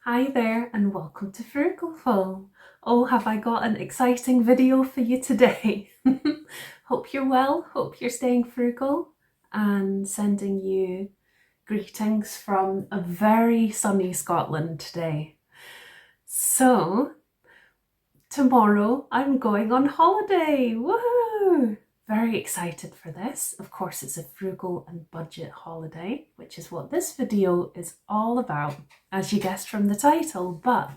Hi there and welcome to Frugalfull. Oh, have I got an exciting video for you today. Hope you're well, hope you're staying frugal, and sending you greetings from a very sunny Scotland today. So, tomorrow I'm going on holiday, woohoo! Very excited for this. Of course, it's a frugal and budget holiday, which is what this video is all about, as you guessed from the title. But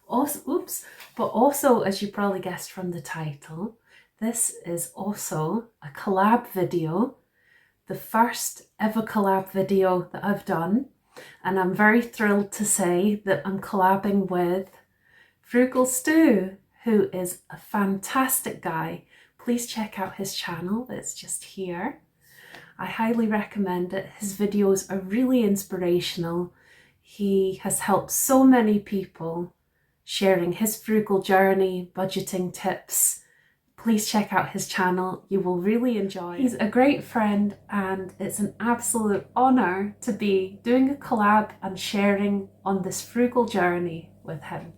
also, as you probably guessed from the title, this is also a collab video, the first ever collab video that I've done. And I'm very thrilled to say that I'm collabing with Frugal Stu, who is a fantastic guy. Please check out his channel, it's just here. I highly recommend it. His videos are really inspirational. He has helped so many people sharing his frugal journey, budgeting tips. Please check out his channel, you will really enjoy it. He's a great friend and it's an absolute honour to be doing a collab and sharing on this frugal journey with him.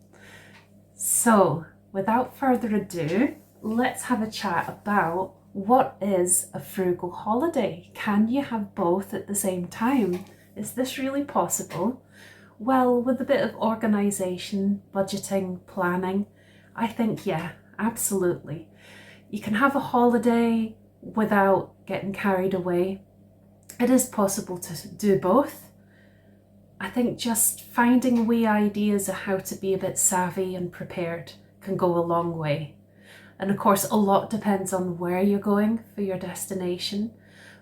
So, without further ado, let's have a chat about what is a frugal holiday. Can you have both at the same time? Is this really possible? Well, with a bit of organisation, budgeting, planning, I think yeah, absolutely. You can have a holiday without getting carried away. It is possible to do both. I think just finding wee ideas of how to be a bit savvy and prepared can go a long way. And of course, a lot depends on where you're going for your destination.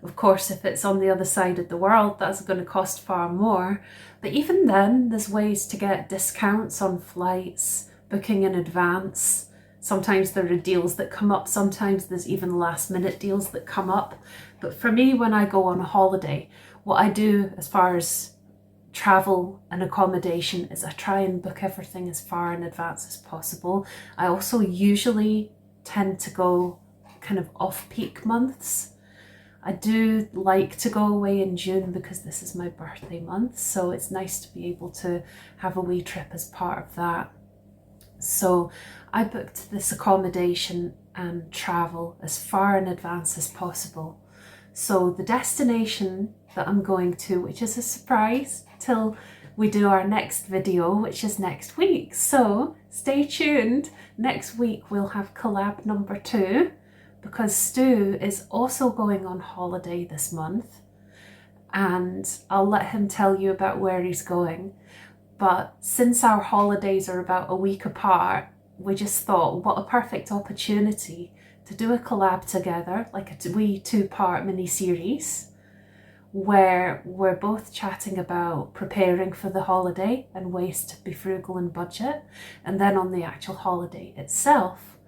Of course, if it's on the other side of the world, that's going to cost far more. But even then, there's ways to get discounts on flights, booking in advance. Sometimes there are deals that come up, sometimes there's even last minute deals that come up. But for me, when I go on a holiday, what I do as far as travel and accommodation is I try and book everything as far in advance as possible. I also usually tend to go kind of off-peak months. I do like to go away in June because this is my birthday month, so it's nice to be able to have a wee trip as part of that. So I booked this accommodation and travel as far in advance as possible. So the destination that I'm going to, which is a surprise till we do our next video, which is next week. So stay tuned. Next week we'll have collab number 2 because Stu is also going on holiday this month and I'll let him tell you about where he's going. But since our holidays are about a week apart, we just thought what a perfect opportunity to do a collab together, like a wee 2-part mini-series where we're both chatting about preparing for the holiday and ways to be frugal and budget, and then on the actual holiday itself,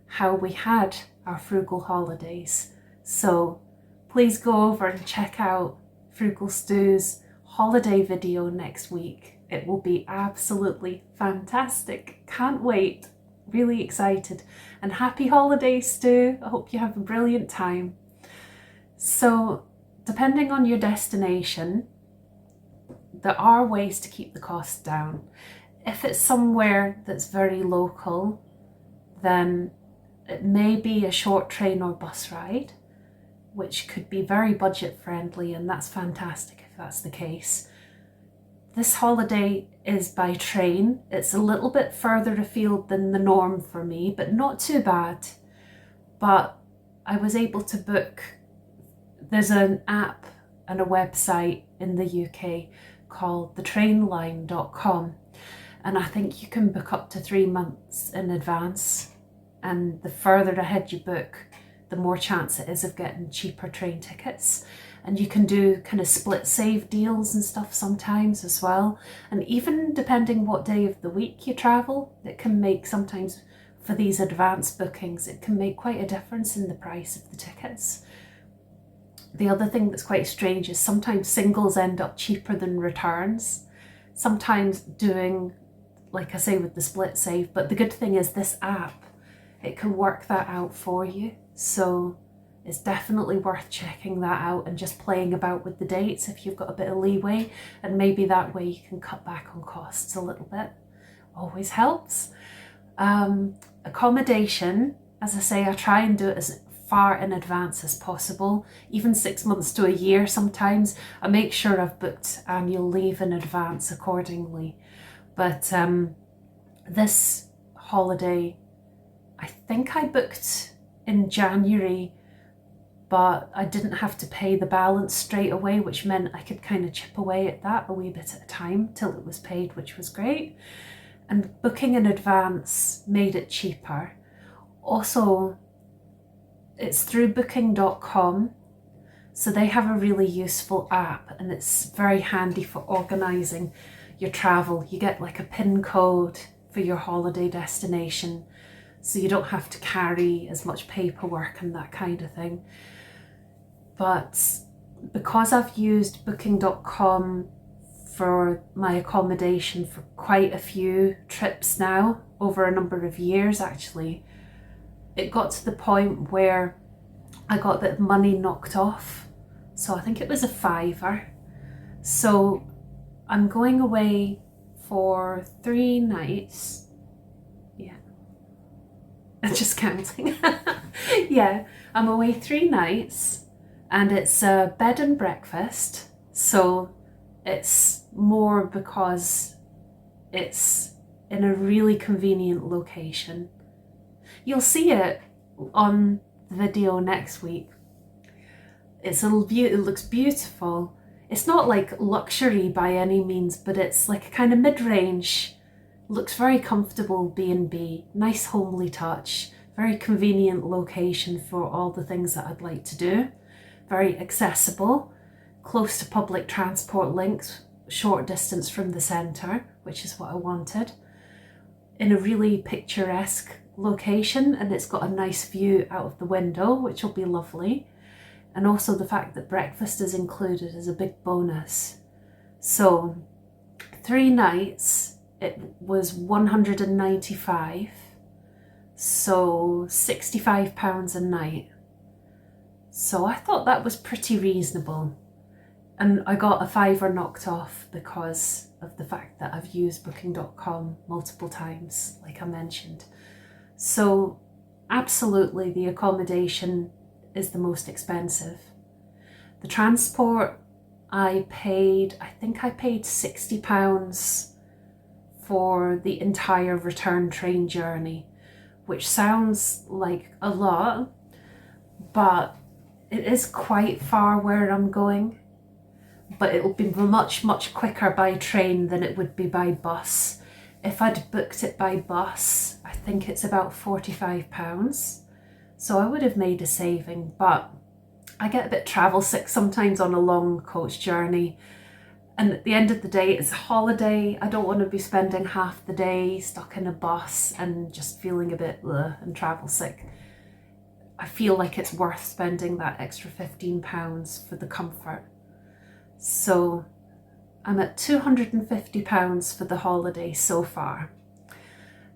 how we had our frugal holidays. So please go over and check out Frugal Stu's holiday video next week. It will be absolutely fantastic. Can't wait. Really excited. And happy holidays, Stu. I hope you have a brilliant time. So, depending on your destination, there are ways to keep the costs down. If it's somewhere that's very local, then it may be a short train or bus ride, which could be very budget friendly, and that's fantastic if that's the case. This holiday is by train. It's a little bit further afield than the norm for me, but not too bad. But I was able to book, there's an app and a website in the UK called thetrainline.com, and I think you can book up to 3 months in advance, and the further ahead you book, the more chance it is of getting cheaper train tickets. And you can do kind of split save deals and stuff sometimes as well. And even depending what day of the week you travel, it can make sometimes for these advanced bookings, it can make quite a difference in the price of the tickets. The other thing that's quite strange is sometimes singles end up cheaper than returns. Sometimes doing, like I say, with the split save, but the good thing is this app, it can work that out for you. So It's definitely worth checking that out and just playing about with the dates if you've got a bit of leeway, and maybe that way you can cut back on costs a little bit. Always helps. Accommodation, as I say, I try and do it as far in advance as possible, even 6 months to a year sometimes. I make sure I've booked annual leave in advance accordingly. But this holiday, I think I booked in January, but I didn't have to pay the balance straight away, which meant I could kind of chip away at that a wee bit at a time till it was paid, which was great. And booking in advance made it cheaper. Also, it's through booking.com, so they have a really useful app, and it's very handy for organising your travel. You get like a PIN code for your holiday destination, so you don't have to carry as much paperwork and that kind of thing. But because I've used booking.com for my accommodation for quite a few trips now, over a number of years actually, it got to the point where I got a bit of money knocked off. So I think it was a £5. So I'm going away for 3 nights. Yeah, I'm just counting. Yeah, I'm away 3 nights, and it's a bed and breakfast. So it's more because it's in a really convenient location. You'll see it on the video next week. It looks beautiful. It's not like luxury by any means, but it's like a kind of mid-range. Looks very comfortable B&B, nice homely touch, very convenient location for all the things that I'd like to do. Very accessible, close to public transport links, short distance from the centre, which is what I wanted. In a really picturesque location, and it's got a nice view out of the window, which will be lovely. And also the fact that breakfast is included is a big bonus. So 3 nights, it was £195, so £65 a night. So I thought that was pretty reasonable. And I got a £5 knocked off because of the fact that I've used booking.com multiple times, like I mentioned. So absolutely the accommodation is the most expensive. The transport, I think I paid £60 for the entire return train journey, which sounds like a lot, but it is quite far where I'm going. But it'll be much, much quicker by train than it would be by bus. If I'd booked it by bus, I think it's about £45. So I would have made a saving, but I get a bit travel sick sometimes on a long coach journey. And at the end of the day, it's a holiday. I don't want to be spending half the day stuck in a bus and just feeling a bit and travel sick. I feel like it's worth spending that extra £15 for the comfort. So I'm at £250 for the holiday so far.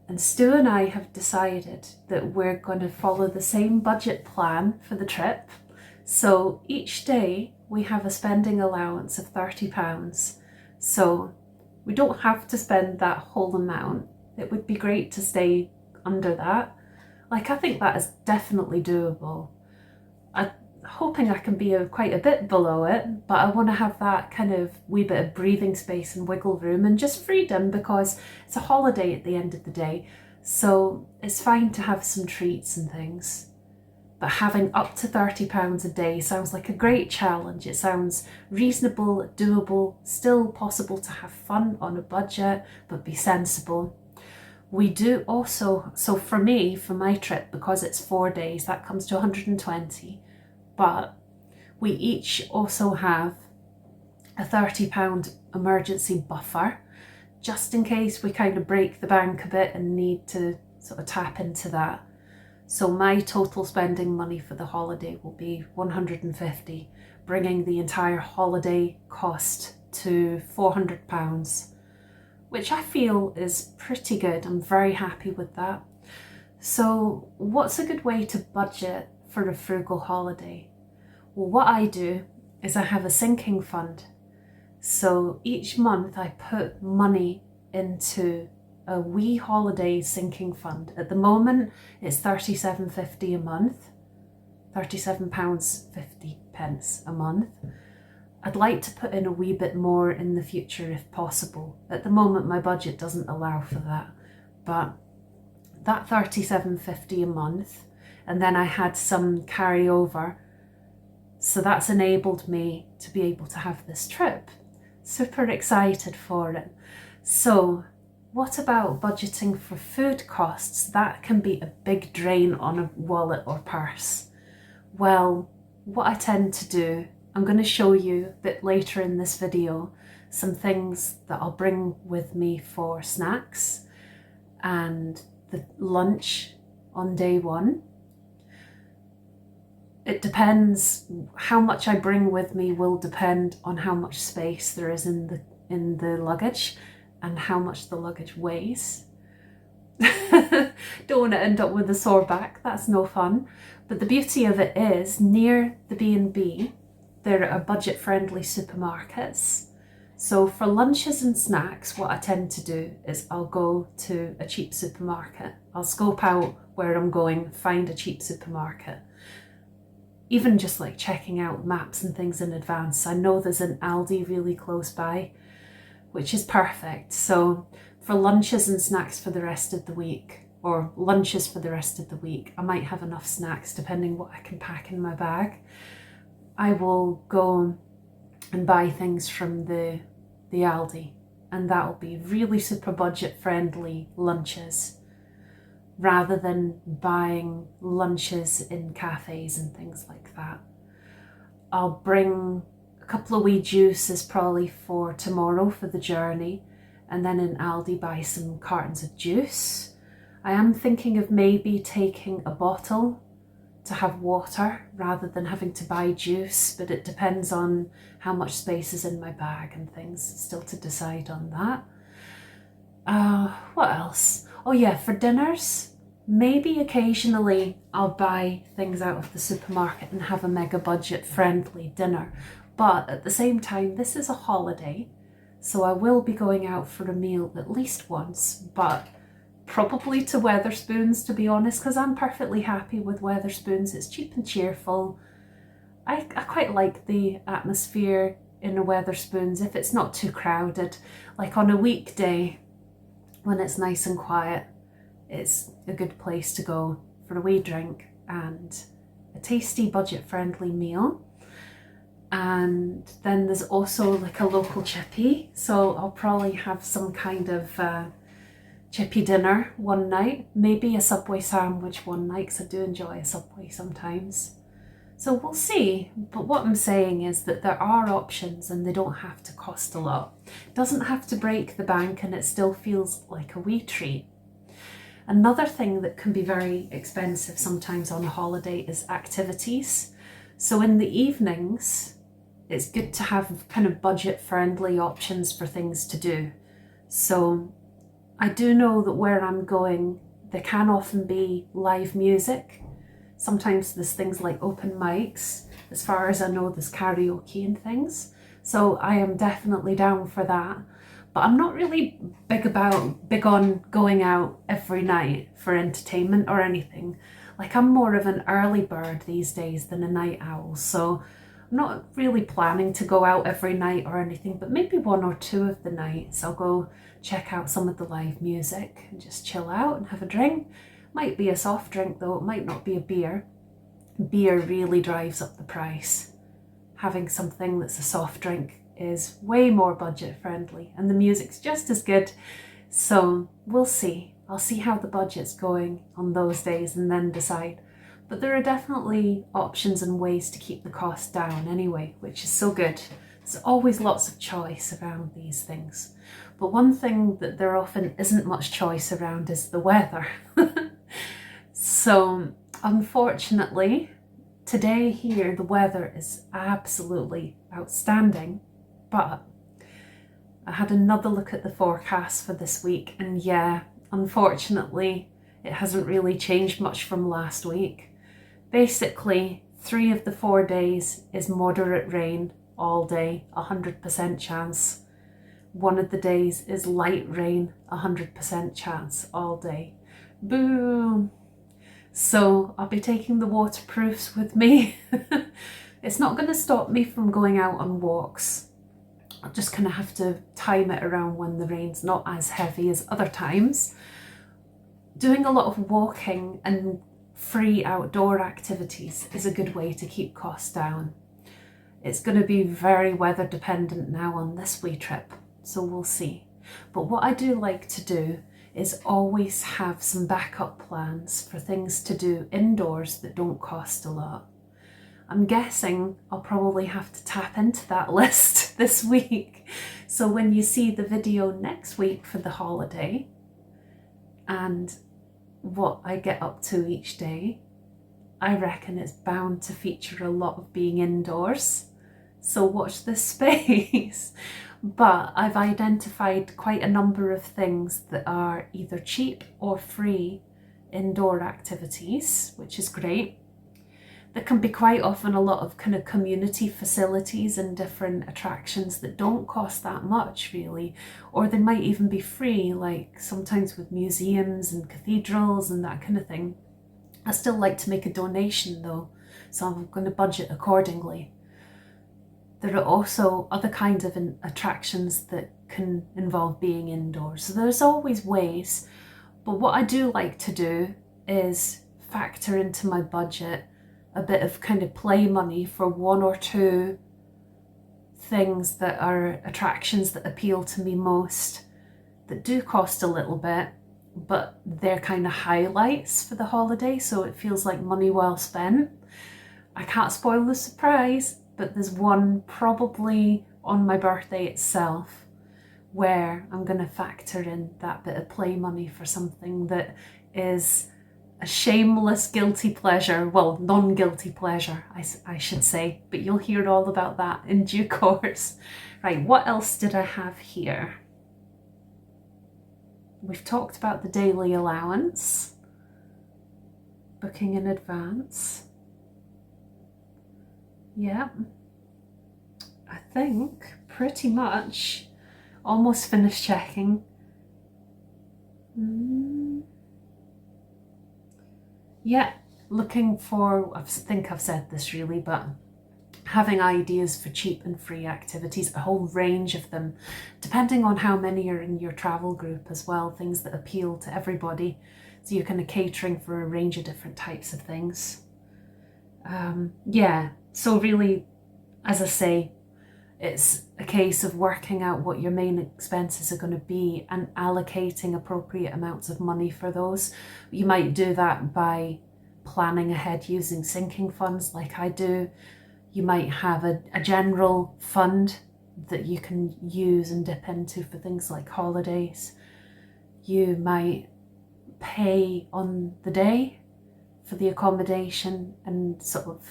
And Stu and I have decided that we're going to follow the same budget plan for the trip. So each day we have a spending allowance of £30. So we don't have to spend that whole amount. It would be great to stay under that. Like, I think that is definitely doable. I'm hoping I can be quite a bit below it, but I want to have that kind of wee bit of breathing space and wiggle room and just freedom, because it's a holiday at the end of the day. So it's fine to have some treats and things. But having up to £30 a day sounds like a great challenge. It sounds reasonable, doable, still possible to have fun on a budget, but be sensible. We do also, so for me, for my trip, because it's 4 days, that comes to 120. But we each also have a £30 emergency buffer, just in case we kind of break the bank a bit and need to sort of tap into that. So my total spending money for the holiday will be 150, bringing the entire holiday cost to £400, which I feel is pretty good. I'm very happy with that. So what's a good way to budget for a frugal holiday? Well, what I do is I have a sinking fund. So each month I put money into a wee holiday sinking fund. At the moment it's £37.50 a month, £37.50 a month. I'd like to put in a wee bit more in the future if possible. At the moment my budget doesn't allow for that, but that £37.50 a month, and then I had some carryover, so that's enabled me to be able to have this trip. Super excited for it. So what about budgeting for food costs? That can be a big drain on a wallet or purse. Well, what I tend to do, I'm going to show you a bit later in this video some things that I'll bring with me for snacks and the lunch on day one. It depends. How much I bring with me will depend on how much space there is in the luggage and how much the luggage weighs. Don't want to end up with a sore back, that's no fun. But the beauty of it is, near the B&B there are budget-friendly supermarkets. So for lunches and snacks, what I tend to do is I'll go to a cheap supermarket. I'll scope out where I'm going, find a cheap supermarket. Even just like checking out maps and things in advance. I know there's an Aldi really close by, which is perfect. So for lunches and snacks for the rest of the week, or lunches for the rest of the week, I might have enough snacks depending what I can pack in my bag. I will go and buy things from the Aldi, and that'll be really super budget friendly lunches, rather than buying lunches in cafes and things like that. I'll bring a couple of wee juices probably for tomorrow for the journey, and then in Aldi buy some cartons of juice. I am thinking of maybe taking a bottle to have water rather than having to buy juice, but it depends on how much space is in my bag and things, still to decide on that. What else? Oh yeah, for dinners, maybe occasionally I'll buy things out of the supermarket and have a mega budget friendly dinner. But at the same time, this is a holiday, so I will be going out for a meal at least once, but probably to Wetherspoons, to be honest, because I'm perfectly happy with Wetherspoons. It's cheap and cheerful. I quite like the atmosphere in a Wetherspoons if it's not too crowded. Like on a weekday when it's nice and quiet, it's a good place to go for a wee drink and a tasty budget-friendly meal. And then there's also like a local chippy, so I'll probably have some kind of chippy dinner one night, maybe a Subway sandwich one night, because I do enjoy a Subway sometimes. So we'll see, but what I'm saying is that there are options and they don't have to cost a lot. It doesn't have to break the bank and it still feels like a wee treat. Another thing that can be very expensive sometimes on a holiday is activities. So in the evenings, it's good to have kind of budget-friendly options for things to do. So I do know that where I'm going, there can often be live music. Sometimes there's things like open mics. As far as I know, there's karaoke and things. So I am definitely down for that. But I'm not really big on going out every night for entertainment or anything. Like, I'm more of an early bird these days than a night owl. So I'm not really planning to go out every night or anything, but maybe one or two of the nights I'll go check out some of the live music and just chill out and have a drink. Might be a soft drink though, it might not be a beer. Beer really drives up the price. Having something that's a soft drink is way more budget friendly and the music's just as good. So we'll see. I'll see how the budget's going on those days and then decide. But there are definitely options and ways to keep the cost down anyway, which is so good. There's always lots of choice around these things. But one thing that there often isn't much choice around is the weather. So unfortunately, today here the weather is absolutely outstanding, but I had another look at the forecast for this week and yeah, unfortunately, it hasn't really changed much from last week. Basically, 3 of the 4 days is moderate rain all day, 100% chance. 1 of the days is light rain, 100% chance all day. Boom! So I'll be taking the waterproofs with me. It's not going to stop me from going out on walks. I'll just kind of have to time it around when the rain's not as heavy as other times. Doing a lot of walking and free outdoor activities is a good way to keep costs down. It's going to be very weather dependent now on this wee trip, so we'll see. But what I do like to do is always have some backup plans for things to do indoors that don't cost a lot. I'm guessing I'll probably have to tap into that list this week. So when you see the video next week for the holiday and what I get up to each day, I reckon it's bound to feature a lot of being indoors. So watch this space. But I've identified quite a number of things that are either cheap or free indoor activities, which is great. There can be quite often a lot of kind of community facilities and different attractions that don't cost that much really, or they might even be free, like sometimes with museums and cathedrals and that kind of thing. I still like to make a donation though, so I'm going to budget accordingly. There are also other kinds of attractions that can involve being indoors. So there's always ways, but what I do like to do is factor into my budget a bit of kind of play money for 1 or 2 things that are attractions that appeal to me most, that do cost a little bit, but they're kind of highlights for the holiday, so it feels like money well spent. I can't spoil the surprise, but there's one probably on my birthday itself where I'm going to factor in that bit of play money for something that is a shameless guilty pleasure, well, non-guilty pleasure, I should say, but you'll hear all about that in due course. Right, what else did I have here? We've talked about the daily allowance, booking in advance. Yeah, I think pretty much almost finished checking. Yeah, looking for, I think I've said this really, but having ideas for cheap and free activities, a whole range of them, depending on how many are in your travel group as well, things that appeal to everybody. So you're kind of catering for a range of different types of things. Yeah, so really, as I say, it's a case of working out what your main expenses are going to be and allocating appropriate amounts of money for those. You might do that by planning ahead using sinking funds like I do. You might have a general fund that you can use and dip into for things like holidays. You might pay on the day for the accommodation and sort of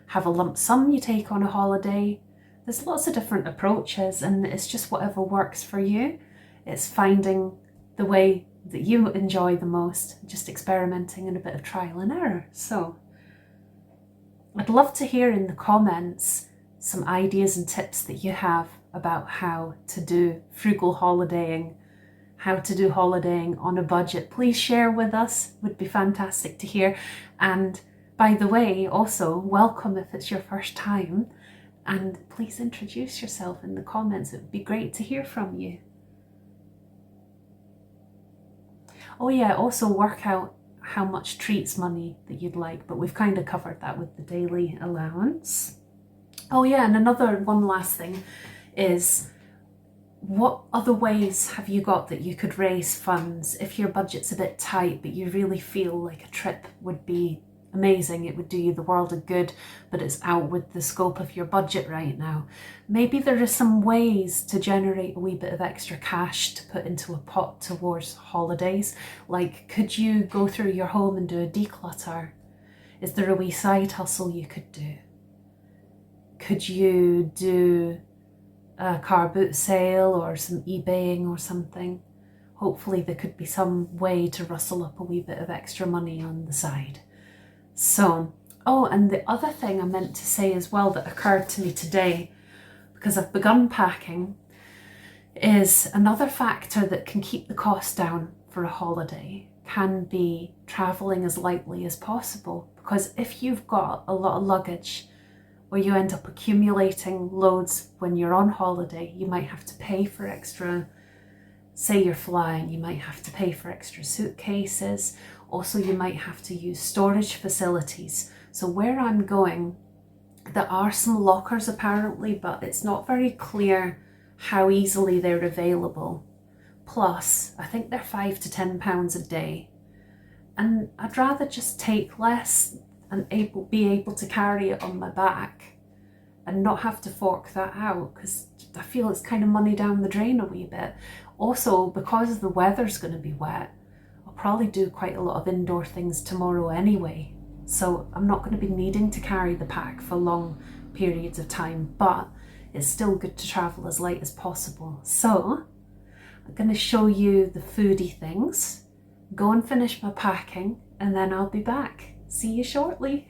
have a lump sum you take on a holiday. There's lots of different approaches, and it's just whatever works for you. It's finding the way that you enjoy the most, just experimenting and a bit of trial and error. So I'd love to hear in the comments some ideas and tips that you have about how to do frugal holidaying, how to do holidaying on a budget. Please share with us, would be fantastic to hear. And by the way, also welcome if it's your first time. And please introduce yourself in the comments. It would be great to hear from you. Oh yeah, also work out how much treats money that you'd like, but we've kind of covered that with the daily allowance. Oh yeah, and one last thing is, what other ways have you got that you could raise funds if your budget's a bit tight, but you really feel like a trip would be amazing, it would do you the world of good, but it's out with the scope of your budget right now? Maybe there are some ways to generate a wee bit of extra cash to put into a pot towards holidays. Like, could you go through your home and do a declutter? Is there a wee side hustle you could do? Could you do a car boot sale or some eBaying or something? Hopefully there could be some way to rustle up a wee bit of extra money on the side. So, Oh, and the other thing I meant to say as well that occurred to me today, because I've begun packing, is another factor that can keep the cost down for a holiday can be travelling as lightly as possible. Because if you've got a lot of luggage, or you end up accumulating loads when you're on holiday, you might have to pay for extra, say you're flying, you might have to pay for extra suitcases. Also, you might have to use storage facilities. So where I'm going, there are some lockers apparently, but it's not very clear how easily they're available. Plus, I think they're £5 to £10 a day. And I'd rather just take less and be able to carry it on my back and not have to fork that out, because I feel it's kind of money down the drain a wee bit. Also, because the weather's going to be wet, I'll probably do quite a lot of indoor things tomorrow anyway. So I'm not going to be needing to carry the pack for long periods of time, but it's still good to travel as light as possible. So I'm going to show you the foodie things, go and finish my packing, and then I'll be back. See you shortly.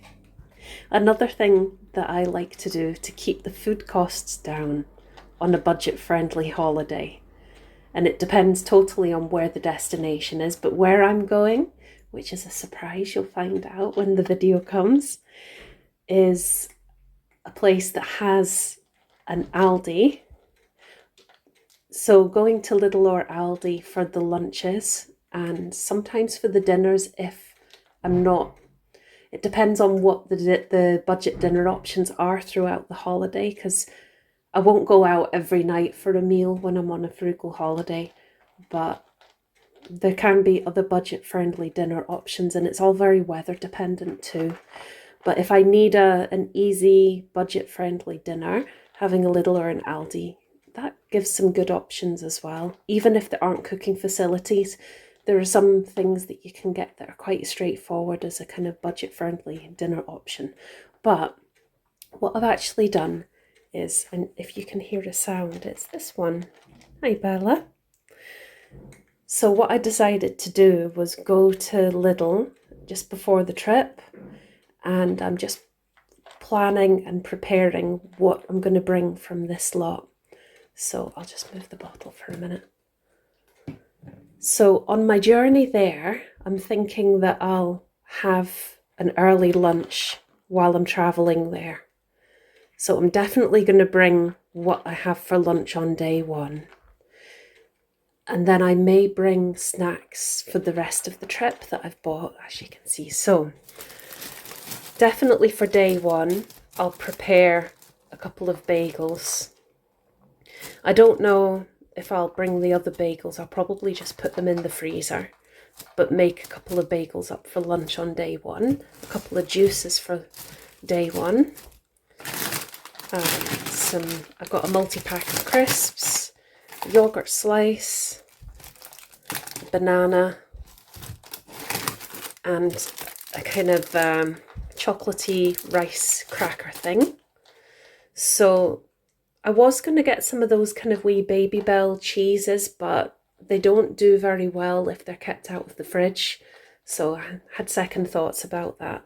Another thing that I like to do to keep the food costs down on a budget-friendly holiday, and it depends totally on where the destination is, but where I'm going, which is a surprise, you'll find out when the video comes, is a place that has an Aldi. So going to Lidl or Aldi for the lunches, and sometimes for the dinners if I'm not. It depends on what the budget dinner options are throughout the holiday, because I won't go out every night for a meal when I'm on a frugal holiday, but there can be other budget-friendly dinner options, and it's all very weather dependent too. But if I need an easy budget-friendly dinner, having a Lidl or an Aldi, that gives some good options as well. Even if there aren't cooking facilities, there are some things that you can get that are quite straightforward as a kind of budget-friendly dinner option. But what I've actually done is, and if you can hear the sound, it's this one. Hi, Bella. So what I decided to do was go to Lidl just before the trip, and I'm just planning and preparing what I'm going to bring from this lot. So I'll just move the bottle for a minute. So on my journey there, I'm thinking that I'll have an early lunch while I'm traveling there. So I'm definitely going to bring what I have for lunch on day one. And then I may bring snacks for the rest of the trip that I've bought, as you can see. So definitely for day one, I'll prepare a couple of bagels. I don't know if I'll bring the other bagels. I'll probably just put them in the freezer, but make a couple of bagels up for lunch on day one. A couple of juices for day one. I've got a multi-pack of crisps, yogurt slice, banana, and a kind of chocolatey rice cracker thing. So I was going to get some of those kind of wee Baby Bell cheeses, but they don't do very well if they're kept out of the fridge. So I had second thoughts about that.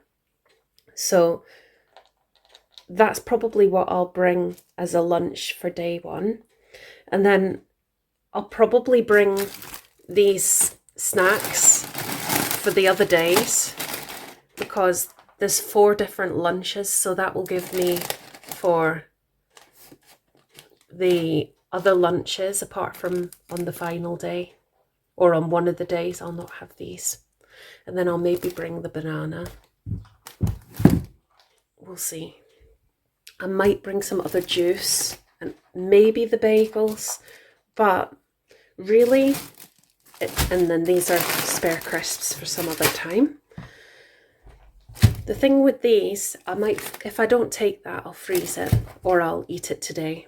So that's probably what I'll bring as a lunch for day one. And then I'll probably bring these snacks for the other days, because there's 4 different lunches, so that will give me for the other lunches, apart from on the final day or on one of the days I'll not have these. And then I'll maybe bring the banana. We'll see. I might bring some other juice and maybe the bagels, but really, and then these are spare crisps for some other time. The thing with these, I might, if I don't take that, I'll freeze it or I'll eat it today.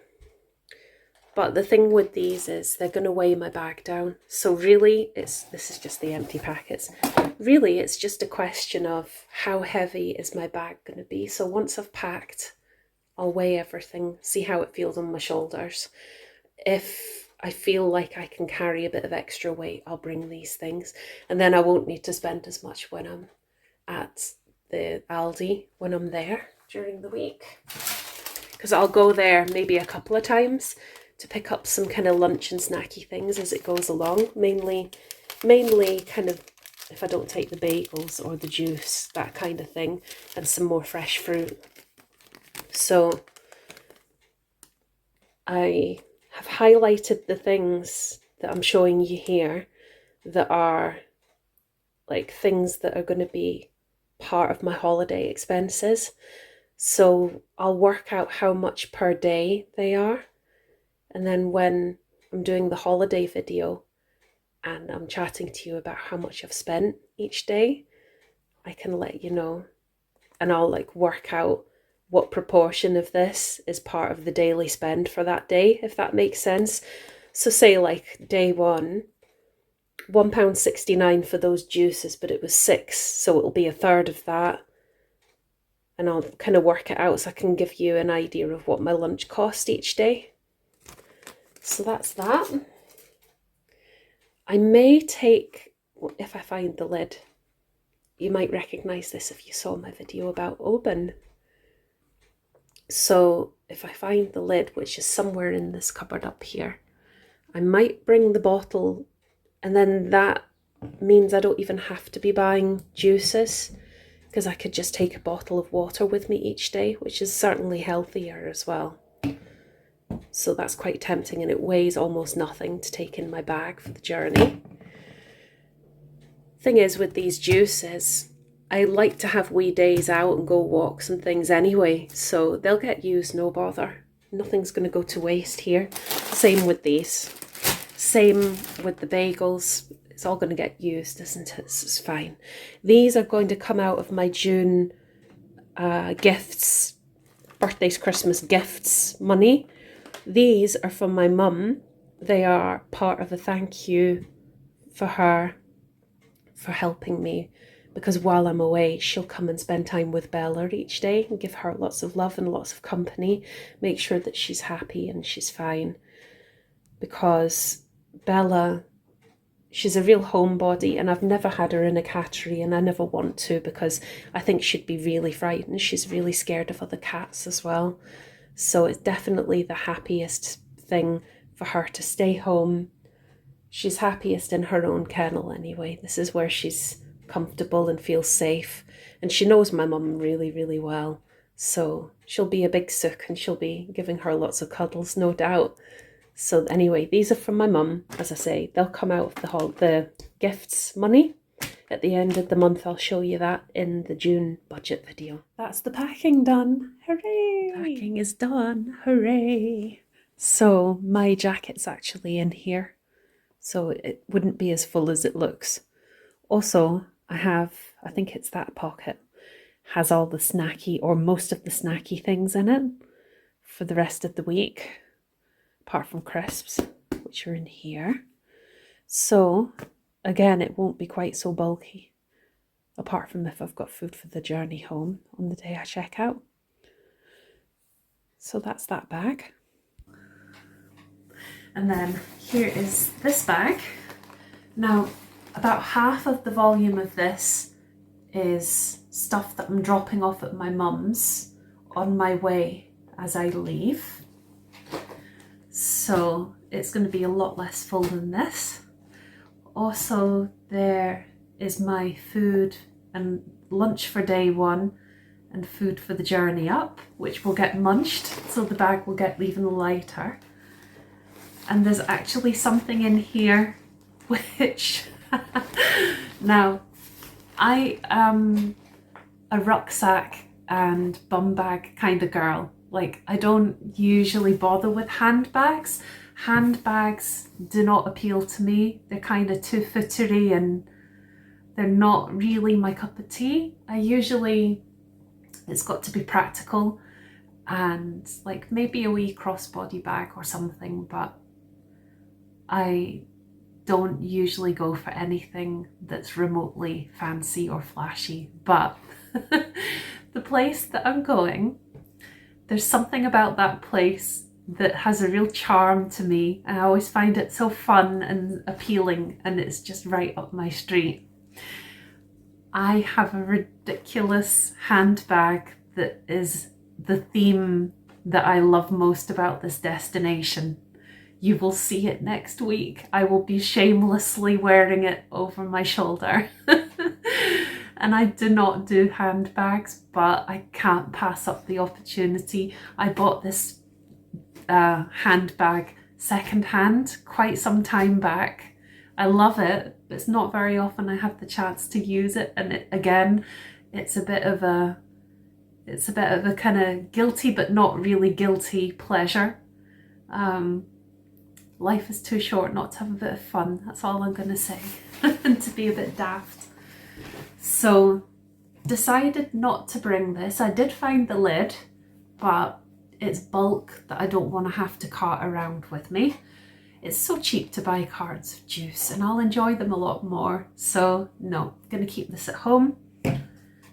But the thing with these is they're going to weigh my bag down. So really, this is just the empty packets. Really, it's just a question of how heavy is my bag going to be. So once I've packed, I'll weigh everything, see how it feels on my shoulders. If I feel like I can carry a bit of extra weight, I'll bring these things. And then I won't need to spend as much when I'm at the Aldi when I'm there during the week, because I'll go there maybe a couple of times to pick up some kind of lunch and snacky things as it goes along, mainly kind of if I don't take the bagels or the juice, that kind of thing, and some more fresh fruit. So I have highlighted the things that I'm showing you here that are like things that are going to be part of my holiday expenses. So I'll work out how much per day they are. And then when I'm doing the holiday video and I'm chatting to you about how much I've spent each day, I can let you know. And I'll like work out what proportion of this is part of the daily spend for that day, if that makes sense. So say like day one, £1.69 for those juices, but it was £6, so it'll be a third of that. And I'll kind of work it out so I can give you an idea of what my lunch cost each day. So that's that. I may take, if I find the lid, you might recognise this if you saw my video about Oban. So if I find the lid, which is somewhere in this cupboard up here, I might bring the bottle, and then that means I don't even have to be buying juices, because I could just take a bottle of water with me each day, which is certainly healthier as well. So that's quite tempting, and it weighs almost nothing to take in my bag for the journey. Thing is, with these juices, I like to have wee days out and go walks and things anyway, so they'll get used, no bother. Nothing's going to go to waste here. Same with these. Same with the bagels. It's all going to get used, isn't it? It's fine. These are going to come out of my June gifts, birthdays, Christmas gifts money. These are from my mum. They are part of a thank you for her for helping me, because while I'm away, she'll come and spend time with Bella each day and give her lots of love and lots of company, make sure that she's happy and she's fine. Because Bella, she's a real homebody, and I've never had her in a cattery, and I never want to, because I think she'd be really frightened. She's really scared of other cats as well. So it's definitely the happiest thing for her to stay home. She's happiest in her own kennel anyway. This is where she's comfortable and feels safe. And she knows my mum really, really well. So she'll be a big sook, and she'll be giving her lots of cuddles, no doubt. So anyway, these are from my mum. As I say, they'll come out of the gifts money. At the end of the month, I'll show you that in the June budget video. That's the packing done. Hooray! Packing is done. Hooray! So my jacket's actually in here, so it wouldn't be as full as it looks. Also, I think it's that pocket, has all the snacky, or most of the snacky things in it for the rest of the week, apart from crisps, which are in here. So again, it won't be quite so bulky, apart from if I've got food for the journey home on the day I check out. So that's that bag. And then here is this bag. Now, about half of the volume of this is stuff that I'm dropping off at my mum's on my way as I leave. So it's going to be a lot less full than this. Also, there is my food and lunch for day one and food for the journey up, which will get munched, so the bag will get even lighter. And there's actually something in here which now, I am a rucksack and bum bag kind of girl. Like, I don't usually bother with handbags. Handbags do not appeal to me. They're kind of two-footery and they're not really my cup of tea. It's got to be practical and like maybe a wee crossbody bag or something, but I don't usually go for anything that's remotely fancy or flashy. But the place that I'm going, there's something about that place that has a real charm to me, and I always find it so fun and appealing, and it's just right up my street. I have a ridiculous handbag that is the theme that I love most about this destination. You will see it next week. I will be shamelessly wearing it over my shoulder. And I do not do handbags, but I can't pass up the opportunity. I bought this handbag secondhand quite some time back. I love it, but it's not very often I have the chance to use it. And it's a bit of a kind of guilty but not really guilty pleasure. Life is too short not to have a bit of fun. That's all I'm going to say. And to be a bit daft. So decided not to bring this. I did find the lid, but it's bulk that I don't want to have to cart around with me. It's so cheap to buy carts of juice and I'll enjoy them a lot more. So no, I'm going to keep this at home.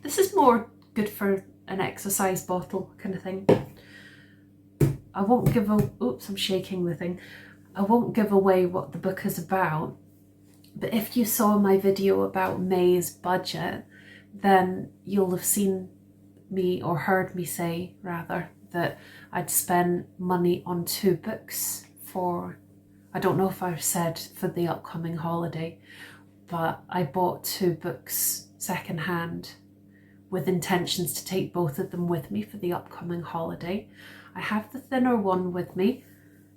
This is more good for an exercise bottle kind of thing. I won't give a, oops, I'm shaking the thing. I won't give away what the book is about, but if you saw my video about May's budget, then you'll have seen me, or heard me say rather, that I'd spend money on 2 books for, I don't know if I've said for the upcoming holiday, but I bought 2 books secondhand with intentions to take both of them with me for the upcoming holiday. I have the thinner one with me,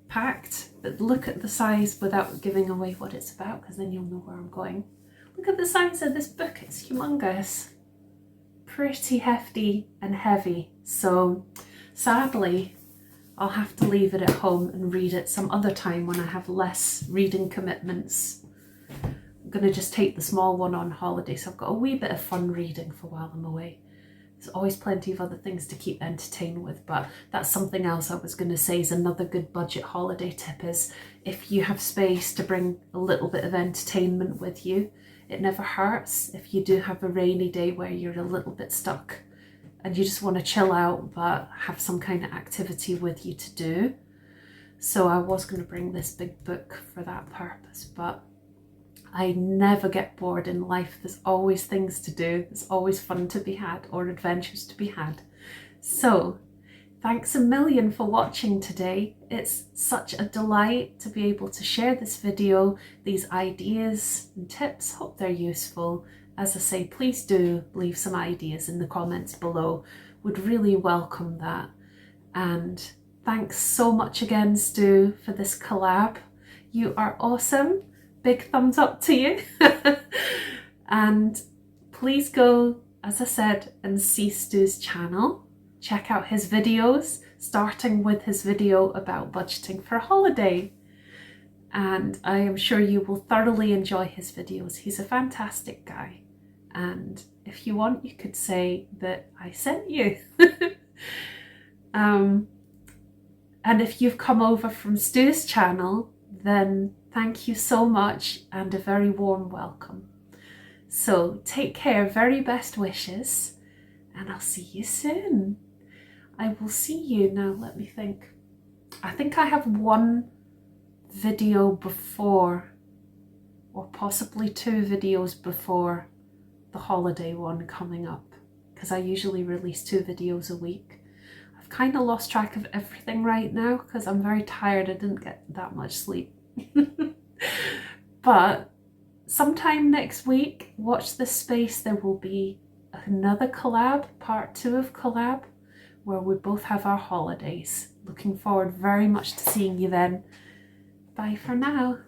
packed, but look at the size without giving away what it's about, because then you'll know where I'm going. Look at the size of this book, it's humongous. Pretty hefty and heavy, so sadly I'll have to leave it at home and read it some other time when I have less reading commitments. I'm going to just take the small one on holiday, so I've got a wee bit of fun reading for while I'm away. There's always plenty of other things to keep entertained with, but that's something else I was going to say is another good budget holiday tip is if you have space to bring a little bit of entertainment with you, it never hurts if you do have a rainy day where you're a little bit stuck and you just want to chill out but have some kind of activity with you to do. So I was going to bring this big book for that purpose, but I never get bored in life. There's always things to do. There's always fun to be had or adventures to be had. So thanks a million for watching today. It's such a delight to be able to share this video, these ideas and tips. Hope they're useful. As I say, please do leave some ideas in the comments below. Would really welcome that. And thanks so much again, Stu, for this collab. You are awesome. Big thumbs up to you. And please go, as I said, and see Stu's channel. Check out his videos, starting with his video about budgeting for a holiday. And I am sure you will thoroughly enjoy his videos. He's a fantastic guy. And if you want, you could say that I sent you. And if you've come over from Stu's channel, then thank you so much and a very warm welcome. So take care, very best wishes, and I'll see you soon. I will see you now, let me think. I think I have one video before, or possibly 2 videos before the holiday one coming up, because I usually release 2 videos a week. I've kind of lost track of everything right now because I'm very tired. I didn't get that much sleep. But sometime next week, watch this space, there will be another collab, part 2 of collab, where we both have our holidays. Looking forward very much to seeing you then. Bye for now.